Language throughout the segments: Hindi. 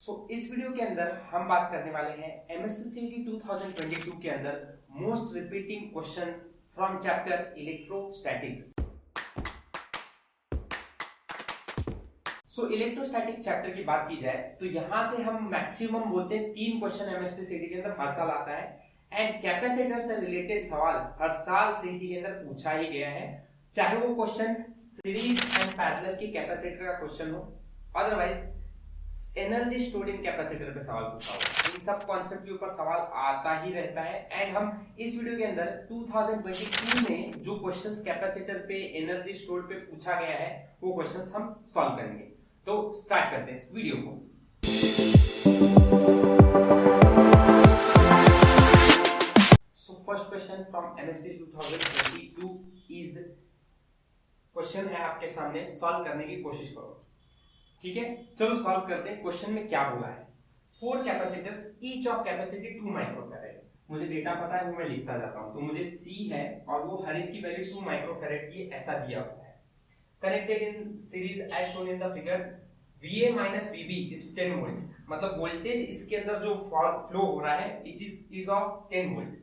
इस वीडियो के अंदर हम बात करने वाले हैं एमएसटीसीटी 2022 के अंदर most repeating questions from chapter electrostatics. Electrostatic chapter की बात की जाए तो यहां से हम मैक्सिमम बोलते हैं 3 क्वेश्चन एमएसटीसीटी के अंदर हर साल आता है एंड कैपेसिटर से रिलेटेड सवाल हर साल सीटी के अंदर पूछा ही गया है, चाहे वो क्वेश्चन सीरीज एंड पैरेलल के कैपेसिटर का क्वेश्चन हो, otherwise energy stored in capacitor पे सवाल पूछा हो। इन सब कॉन्सेप्ट के ऊपर सवाल आता ही रहता है एंड हम इस वीडियो के अंदर 2022 में जो क्वेश्चंस कैपेसिटर पे एनर्जी स्टोर्ड पे पूछा गया है वो क्वेश्चंस हम सॉल्व करेंगे। तो स्टार्ट करते हैं इस वीडियो को। First question from MST 2022 is question है आपके सामने, सॉल्व करने की कोशिश करो। ठीक है, चलो सॉल्व करते हैं। क्वेश्चन में क्या बोला है, 4 capacitors each of capacity 2 microfarad. मुझे डेटा पता है वो मैं लिखता जाता हूं। तो मुझे सी है और वो हर एक की वैल्यू 2 माइक्रोफैरेड की ऐसा दिया हुआ है। Connected in series as shown in the figure, VA minus VB is 10 volt. मतलब वोल्टेज इसके अंदर जो फ्लो हो रहा है it is of 10 volt.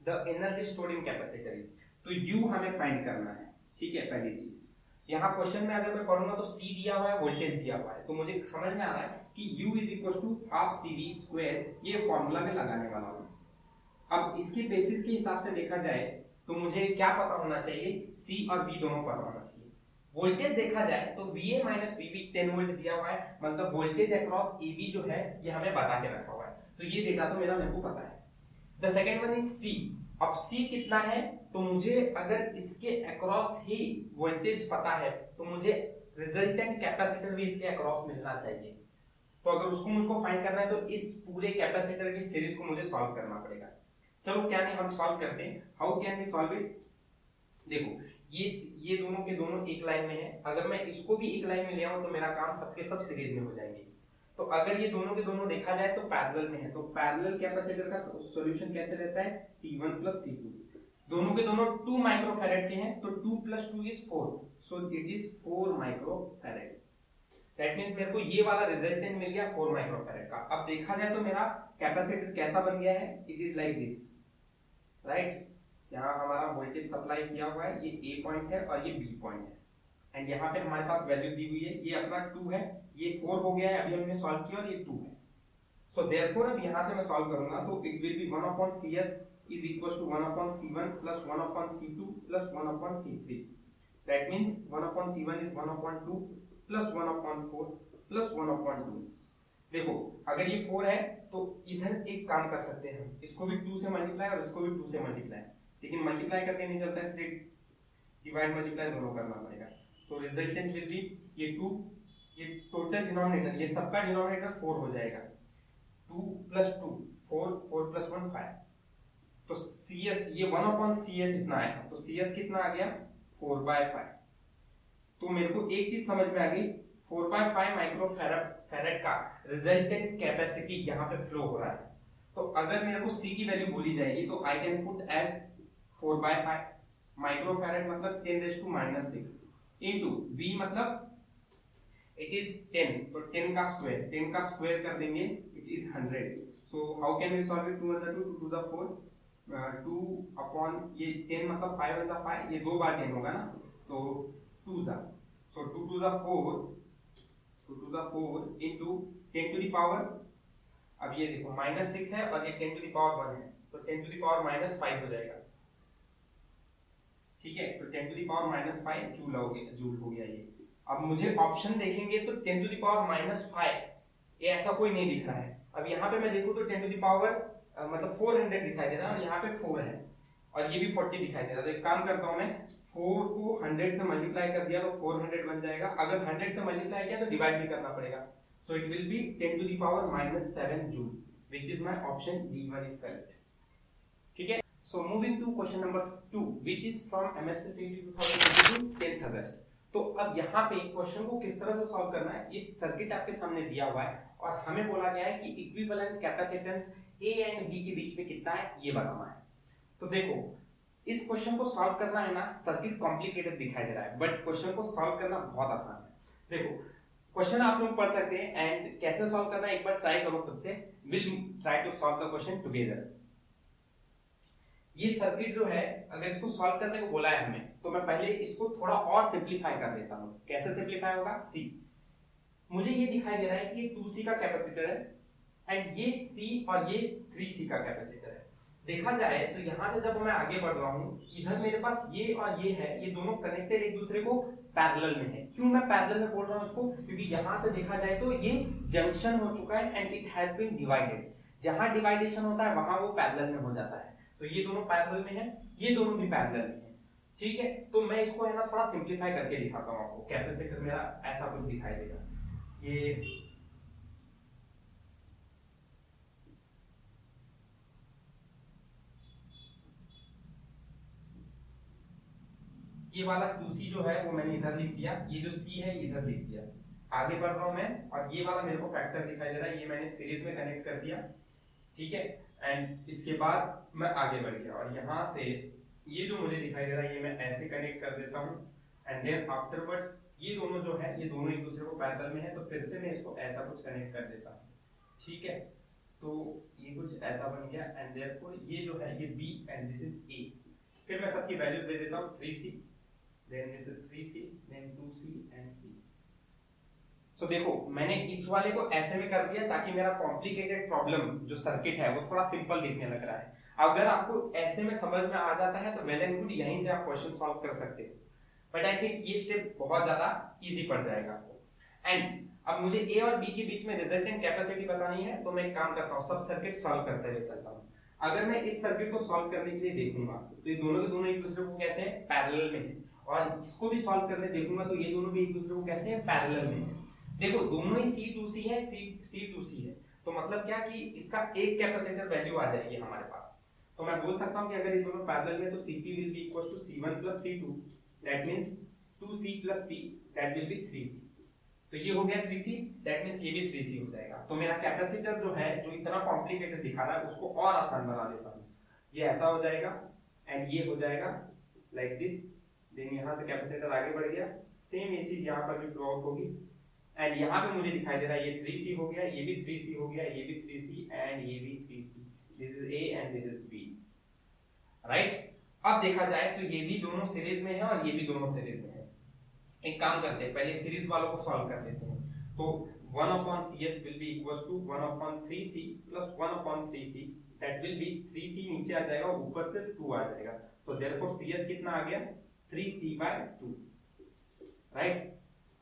The energy stored in capacitor is, तो U हमें फाइंड करना है। ठीक है, पहली चीज यहाँ क्वेश्चन में अगर मैं पढ़ूंगा तो C दिया हुआ है, वोल्टेज दिया हुआ है, तो मुझे समझ में आ रहा है कि U is equal to half CV square, ये फॉर्मूला में लगाने वाला हूँ। अब इसके बेसिस के हिसाब से देखा जाए तो मुझे क्या पता होना चाहिए, C और V दोनों पता होना चाहिए। वोल्टेज देखा जाए तो VA माइनस VB 10 वोल्ट दिया हुआ है, मतलब वोल्टेज अक्रॉस AB जो है ये हमें बता के रखा हुआ है, तो ये डेटा तो मेरे को पता है। The second one is C। अब C कितना है, तो मुझे अगर इसके अक्रॉस ही वोल्टेज पता है तो मुझे रिजल्टेंट कैपेसिटर भी इसके अक्रॉस मिलना चाहिए। तो अगर उसको मुझको फाइंड करना है तो इस पूरे कैपेसिटर की सीरीज को मुझे सॉल्व करना पड़ेगा। चलो क्या नहीं हम सॉल्व करते हैं। How can we solve it? देखो ये दोनों के दोनों एक लाइन में है, अगर मैं इसको भी एक लाइन में ले आऊं तो मेरा काम सबके सब सीरीज में हो जाएंगे। तो अगर ये दोनों के दोनों देखा जाए तो पैरेलल में है, तो पैरेलल कैपेसिटर का सॉल्यूशन कैसे रहता है, C1 प्लस C2। दोनों के दोनों 2 माइक्रोफैरेड के हैं, तो 2 plus 2 is 4, so it is 4 microfarad. That means मेरे को ये वाला रिजल्टेंट मिल गया 4 माइक्रोफैरेड का। अब देखा जाए तो मेरा कैपेसिटर कैसा बन गया है, it is like this, right. यहाँ हमारा वोल्टेज सप्लाई किया हुआ है, ये A पॉइंट है और ये B पॉइंट है एंड यहाँ पे हमारे पास वैल्यू दी हुई है, ये अपना 2 है, ये 4 हो गया है, अभी हमने सॉल्व किया और ये 2 है। सो देयरफॉर अब यहाँ से मैं सॉल्व करूंगा तो it will B 1/CS is equals to 1/C1 plus 1/C2 plus 1/C3। That means 1/C1 is 1/2 plus 1/4 plus 1/2। देखो अगर ये 4 है तो इधर एक काम कर सकते हैं हम, इसको भी 2 से मल्टीप्लाई और इसको भी 2 से मल्टीप्लाई, लेकिन मल्टीप्लाई करके नहीं चलता है, इसलिए डिवाइड मल्टीप्लाई दोनों करना पड़ेगा। तो रिजल्टेंट विल बी ये 2, ये टोटल डिनोमिनेटर, ये सबका डिनोमिनेटर 4 हो जाएगा। 2 प्लस 2 4, 4 प्लस 1 5, तो CS ये 1/CS इतना आया, तो CS कितना आ गया 4/5। तो मेरे को एक चीज समझ में आ गई, 4/5 माइक्रोफैरेड का रिजल्टेंट कैपेसिटी यहाँ पे फ्लो हो रहा है। तो अगर मेरे को C की वैल्यू बोली जाएगी तो I can put as 4/5 microfarad मतलब 10⁻⁻6 इनटू V मतलब इट इज 10, तो 10 का स्क्वायर कर देंगे, it is 100। So how can we solve it? 2 × 2 2 × 4 2 upon ये 10 मतलब 5 × 5, ये 2 बार 10 होगा ना, तो 2 ज़ा, सो 2 × 4 इनटू 10 टू द पावर, अब ये देखो -6 है और ये 10 टू द पावर 1 है, तो 10 टू द पावर -5 हो जाएगा। ठीक है, तो 10 टू द पावर -5 जूल हो गया ये। अब मुझे ऑप्शन देखेंगे तो 10 टू द पावर -5 ये ऐसा कोई नहीं दिख रहा है। अब यहाँ पे मैं देखूं तो 10 टू द पावर मतलब 400 दिखाई दे रहा है और यहाँ पे 4 है और ये भी 40 दिखाई दे रहा है। तो एक काम करता हूँ मैं, 4 को 100 से मल्टीप्लाई कर दिया तो 400 बन जाएगा। अगर 100 से मल्टीप्लाई किया तो डिवाइड भी करना पड़ेगा, so it will be 10 to the power -7 joule, which is my option D1 इज करेक्ट। ठीक है, so moving to question number 2 which is from MSTCT 2022 10th August। तो अब यहाँ पे क्वेश्चन को किस तरह से सॉल्व करना है, इस सर्किट आपके सामने दिया हुआ है और हमें बोला गया है कि equivalent capacitance A and B के बीच में कितना है ये बताना है। तो देखो इस क्वेश्चन को सॉल्व करना है ना, सर्किट कॉम्प्लिकेटेड दिखाई दे रहा है बट क्वेश्चन को सॉल्व करना बहुत आसान है। देखो क्वेश्चन आप लोग पढ़ सकते हैं एंड कैसे सॉल्व करना है एक बार ट्राई करो खुद से। Will try to solve the question together. ये सर्किट जो है अगर इसको सॉल्व करने को बोला है हमें तो मैं पहले इसको थोड़ा और सिंप्लीफाई कर देता हूं। कैसे सिंप्लीफाई होगा? सी, मुझे ये दिखाई दे रहा है कि ये 2C का कैपेसिटर है एंड ये C और ये 3C का कैपेसिटर है। देखा जाए तो यहां से जब मैं आगे बढ़ रहा हूं इधर मेरे पास ये और ये है, ये दोनों कनेक्टेड एक दूसरे को पैरेलल में है। क्यों मैं पैरेलल में बोल रहा हूं इसको? क्योंकि यहां से देखा जाए तो ये जंक्शन हो चुका है and it has been divided. जहां डिवाइडेशन होता है वहां वो पैरेलल में हो जाता है। तो ये दोनों पैरेलल में है, ये दोनों भी पैरेलल में है। ठीक है, तो मैं इसको है ना थोड़ा सिंप्लीफाई करके दिखाता हूं आपको। कैपेसिटर मेरा ऐसा कुछ दिखाई देगा। ये वाला 2C जो है वो मैंने इधर लिख दिया, ये जो C है इधर लिख दिया। आगे बढ़ रहा हूं मैं और ये वाला मेरे को फैक्टर दिखाई दे रहा है, ये मैंने सीरीज में कनेक्ट कर दिया। ठीक है, एंड इसके बाद मैं आगे बढ़ गया और यहां से ये जो मुझे दिखाई दे रहा है ये मैं ऐसे कनेक्ट कर देता हूं एंड देन आफ्टरवर्ड्स ये दोनों जो है ये दोनों एक दूसरे को पैरेलल में है तो फिर से मैं इसको ऐसा कुछ कनेक्ट कर देता हूं। ठीक है, तो ये कुछ ऐसा बन गया एंड देयरफॉर ये जो है ये B and this is A। फिर मैं सबकी वैल्यूज दे देता हूं 3C, then this is 3C, then 2C and C। So देखो मैंने इस वाले को ऐसे में कर दिया ताकि मेरा कॉम्प्लिकेटेड प्रॉब्लम जो सर्किट है वो थोड़ा सिंपल दिखने लग रहा है। अगर आपको ऐसे में समझ में आ जाता है तो वेल एंड गुड, यहीं से आप क्वेश्चन सॉल्व कर सकते हो। बट आई थिंक ये स्टेप बहुत ज्यादा इजी पड़ जाएगा आपको। एंड अब मुझे ए और बी के बीच में रिजल्टेंट कैपेसिटी बतानी है तो मैं एक काम करता हूँ, सब सर्किट सॉल्व करते हुए चलता हूँ। अगर मैं इस सर्किट को सॉल्व करने के लिए देखूंगा तो ये दोनों के दोनों एक दूसरे को कैसे है? पैरेलल में है। और इसको भी सॉल्व करने देखूंगा तो ये दोनों भी एक दूसरे को कैसे है? पैरेलल में है। देखो दोनों ही C2C है, C2C है, तो मतलब क्या कि इसका एक कैपेसिटर वैल्यू आ जाएगी हमारे पास। तो मैं बोल सकता हूं कि अगर ये दोनों पैरेलल में तो Cp will be equal to C1 plus C2, that means 2C plus C, that will be 3C। तो ये हो गया 3C, दैट मींस ये भी 3C हो जाएगा। तो मेरा कैपेसिटर जो है जो इतना कॉम्प्लिकेटेड दिखा रहा है उसको और आसान बना देता हूं। ये ऐसा हो जाएगा एंड ये हो जाएगा लाइक दिस। देन यहां से कैपेसिटर आगे बढ़ गया, सेम ये चीज यहां पर भी फ्लो आउट होगी एंड यहाँ पे मुझे दिखाई दे रहा है ये 3C हो गया, ये भी 3C हो गया, ये भी 3C एंड ये भी 3C। This is A and this is B, right. अब देखा जाए तो ये भी दोनों सीरीज में है और ये भी दोनों सीरीज में है। एक काम करते हैं, पहले सीरीज वालों को सॉल्व कर लेते हैं। तो 1/CS will be equals to 1/3C plus 1/3C, that will be 3C नीचे आ जाएगा, ऊपर से 2 आ जाएगा। सो देयरफॉर CS कितना आ गया? 3C/2, right.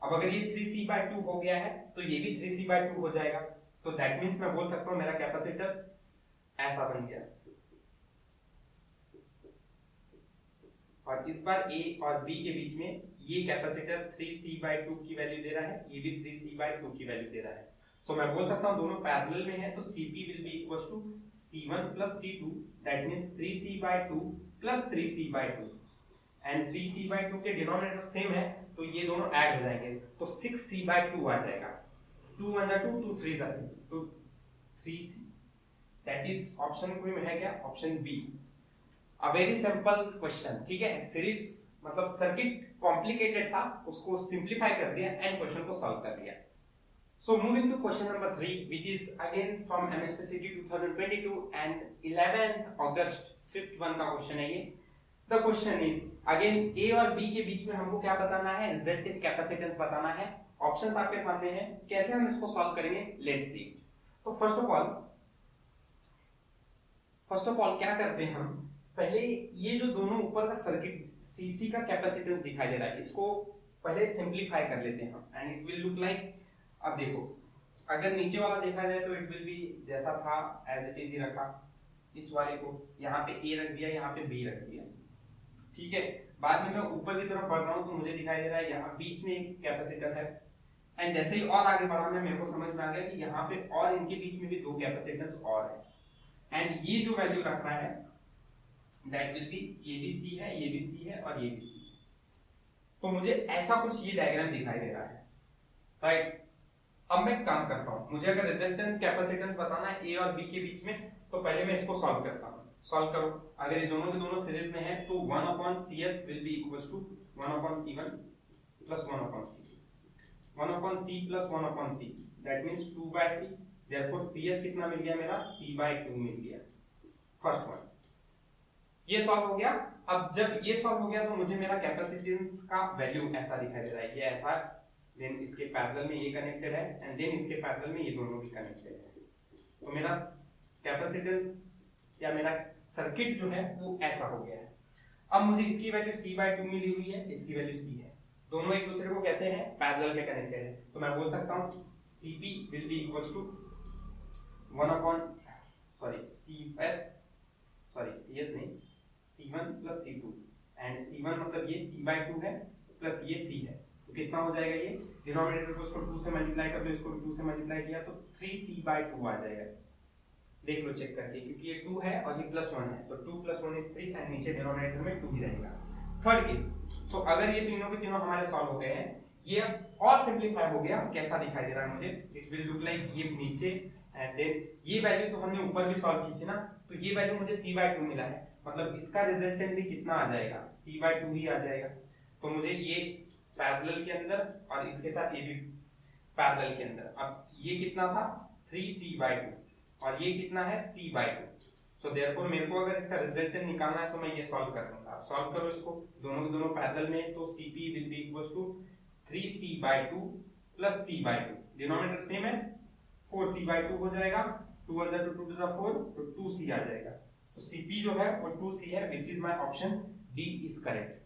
अब अगर ये 3C/2 हो गया है तो ये भी 3C/2 हो जाएगा। तो दैट मींस मैं बोल सकता हूं मेरा कैपेसिटर ऐसा बन गया। और इस बार A और B के बीच में ये कैपेसिटर 3C/2 की वैल्यू दे रहा है, ये भी 3C/2 की वैल्यू दे रहा है। सो मैं बोल सकता हूं दोनों पैरेलल में है तो Cp will be equal to C1 plus C2, that means 3C/2 plus 3C/2 and 3C/2 के डिनोमिनेटर सेम है तो ये दोनों ऐड हो जाएंगे तो 6C/2 आ जाएगा। 2 1 2 2 3 6, तो 3C, दैट इज ऑप्शन में है क्या? Option B. A very simple question, ठीक है। सीरीज मतलब सर्किट कॉम्प्लिकेटेड था, उसको सिंप्लीफाई कर दिया एंड क्वेश्चन को सॉल्व कर दिया। So moving to question number 3, which is again from MSTCT 2022 and 11th August shift 1 का क्वेश्चन है ये। The question is again A और B के बीच में हमको क्या बताना है? रिजल्टेंट कैपेसिटेंस बताना है। ऑप्शंस आपके सामने हैं, कैसे हम इसको सॉल्व करेंगे लेट्स सी। तो फर्स्ट ऑफ ऑल क्या करते हैं हम, पहले ये जो दोनों ऊपर का सर्किट सीसी का कैपेसिटेंस दिखाई दे रहा है इसको पहले सिंप्लीफाई कर लेते हैं हम and it will look like. अब देखो अगर नीचे वाला देखा जाए तो इट विल बी जैसा था एज इट इज ही रखा, इस वाले को यहाँ पे A रख दिया, यहाँ पे B रख दिया, ठीक है। बाद में मैं ऊपर की तरफ बढ़ रहा हूँ तो मुझे दिखाई दे रहा है यहाँ बीच में एक कैपेसिटर है एंड जैसे ही और आगे बढ़ा मैं मेरे को समझ में आ गया कि यहाँ पे और इनके बीच में भी 2 कैपेसिटेंस और है एंड ये जो वैल्यू रख रहा है दैट विल बी ये भी C है, ये भी C है और ये भी C है। तो मुझे ऐसा कुछ ये डायग्राम दिखाई दे रहा है, राइट। अब मैं काम करता हूँ, मुझे अगर रिजल्टेंट कैपेसिटेंस बताना है A और B के बीच में तो पहले मैं इसको सॉल्व करता हूँ। सॉल्व करो, अगर ये दोनों के दोनों सीरीज में है तो 1/CS will be equals to 1/C1 plus 1/C2। 1/c plus 1/c, that means 2/c, therefore cs कितना मिल गया मेरा, c/2 मिल गया, फर्स्ट वन। ये सॉल्व हो गया। अब जब ये सॉल्व हो गया तो मुझे मेरा कैपेसिटेंस का वैल्यू ऐसा दिखाई दे रहा है, ये ऐसा, देन इसके पैरेलल में ये कनेक्टेड है एंड देन इसके पैरेलल में ये दोनों भी कनेक्टेड है। तो मेरा कैपेसिटेंस या मेरा सर्किट जो है वो ऐसा हो गया है। अब मुझे इसकी वैल्यू c/2 मिली हुई है, इसकी वैल्यू c है, दोनों एक दूसरे को कैसे हैं, पैरेलल में कनेक्टेड है। तो मैं बोल सकता हूं Cp will be equals to CS नहीं, C1 plus C2, and C1 मतलब ये c/2 है प्लस ये c है, तो कितना हो जाएगा, ये डिनोमिनेटर को इसको 2 से मल्टीप्लाई कर दो, इसको 2 से मल्टीप्लाई किया तो 3c/2 आ जाएगा। देख लो चेक करके, क्योंकि ये 2 है और ये +1 है, तो 2 + 1 इज 3 एंड नीचे डिनोमिनेटर में 2 ही रहेगा। थर्ड केस, सो अगर ये तीनों के तीनों हमारे सॉल्व हो गए हैं, ये अब और सिंपलीफाई हो गया, कैसा दिखाई दे रहा है मुझे, इट विल लुक लाइक ये नीचे एंड देन ये वैल्यू तो हमने ऊपर भी सॉल्व की थी ना, तो ये वैल्यू मुझे c/2 मिला है, मतलब इसका रिजल्टेंट भी कितना आ जाएगा, c/2 ही आ जाएगा। तो मुझे ये पैरेलल के अंदर और इसके साथ ये भी पैरेलल के अंदर, अब ये कितना था 3c/2 और ये कितना है c/2, सो देयरफॉर मेरे को अगर इसका रिजल्टेंट निकालना है तो मैं ये सॉल्व कर लूंगा। आप सॉल्व करो इसको, दोनों के दोनों पैरेलल में, तो Cp will be equals to 3c/2 plus c/2, denominator same है, 4c/2 हो जाएगा, 2 * 2 = 4, तो 2c आ जाएगा। तो Cp जो है वो 2c है, which is my option D is correct.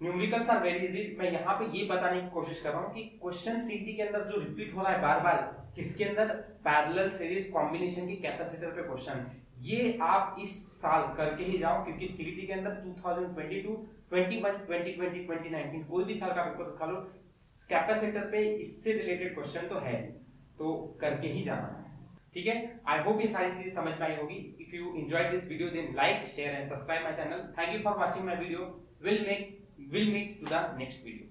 Numericals are very easy. मैं यहाँ पे ये बताने की कोशिश कर रहा हूँ कि क्वेश्चन सीटी के अंदर जो रिपीट हो रहा है बार बार, किसके अंदर, पैरेलल सीरीज कॉम्बिनेशन की कैपेसिटर पे क्वेश्चन, ये आप इस साल करके ही जाओ, क्योंकि सीटी के अंदर 2022, 21, 2020, 2019 कोई भी साल का पेपर उठा लो, कैपेसिटर पे इससे रिलेटेड क्वेश्चन तो है, तो करके ही जाना है। ठीक है, आई होप ये सारी चीजें समझ में आई होगी। If you enjoyed this video then like, share and subscribe my channel. Thank you for watching my video. We'll meet to the next video.